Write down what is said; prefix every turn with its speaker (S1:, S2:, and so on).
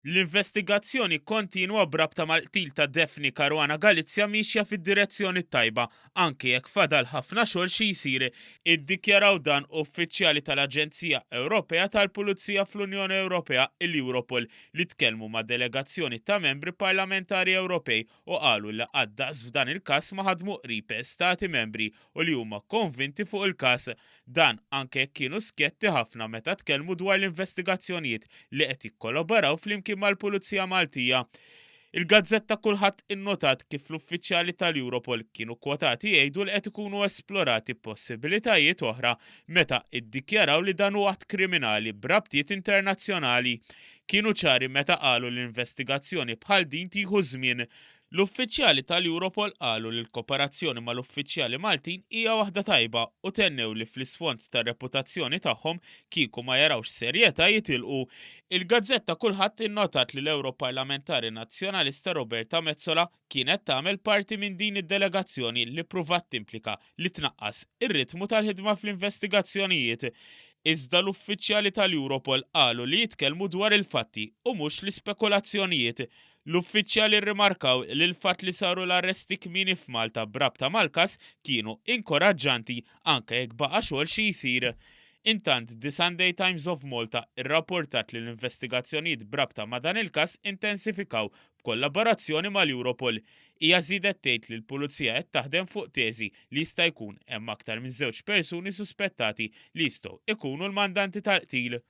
S1: L-investigazzjoni kontinwa brabta mal-qtil ta' Daphne Caruana Galizja mixja fid-direzzjoni tajba, anke jekk fadal ħafna xogħol xi jsir. Iddikjaraw dan uffiċjali tal-Aġenzija Ewropea tal-Pulizija fl-Unjoni Ewropea il-Europol li tkellmu ma' delegazzjoni ta' membri parlamentari Ewropej u qalu li għaddaqs f'dan il-każ ma ħadmu qrib stati membri u li huma konvinti fuq il-każ. Dan anke jekk kienu skjetti ħafna meta tkellmu dwar l-investigazzjonijiet li qed jikkolaboraw flimkien mal-Pulizija Maltija. Il-gazzetta kulħadd innotat kif l-uffiċjali tal-Europol kienu kwotati jgħidu li qed ikunu esplorati possibilitajiet oħra meta iddikjaraw li dan huwa att kriminali b'rabtiet internazzjonali. Kienu ċari meta qalu l-investigazzjoni bħal din tieħu żmien. L-uffiċjali tal-Europol qalu li l-kooperazzjoni mal-uffiċjali Maltin hija waħda tajba u tennew li fl-isfond tar reputazzjoni tagħhom kieku ma jarawx serjetà jitilqu. Il-gazzetta kulħadd innotat li l-Ewroparlamentari Nazzjonalista Roberta Mezzola kienet tagħmel parti minn din id-delegazzjoni li pruvat timplika li tnaqqas ir-ritmu tal-ħidma fl-investigazzjonijiet. Iżda l-uffiċjali tal-Europol qalu li jitkellmu dwar il-fatti u mhux l-ispekulazzjonijiet. L-uffiċjali rrimarkaw li l-fatt li saru l-arresti kmieni f'Malta brabta mal-każ kienu inkoraġġanti anke jekk baqa' xogħol xi jsir. Intant, The Sunday Times of Malta irrapportat li l-investigazzjonijiet brabta ma' dan il-każ intensifikaw b'kollaborazzjoni mal-Europol. Hija żiedet tgħid li l-Pulizija qed taħdem fuq teżi li jista' jkun hemm aktar minn żewġ persuni suspettati li jistgħu ikunu l-mandanti tal-qtil.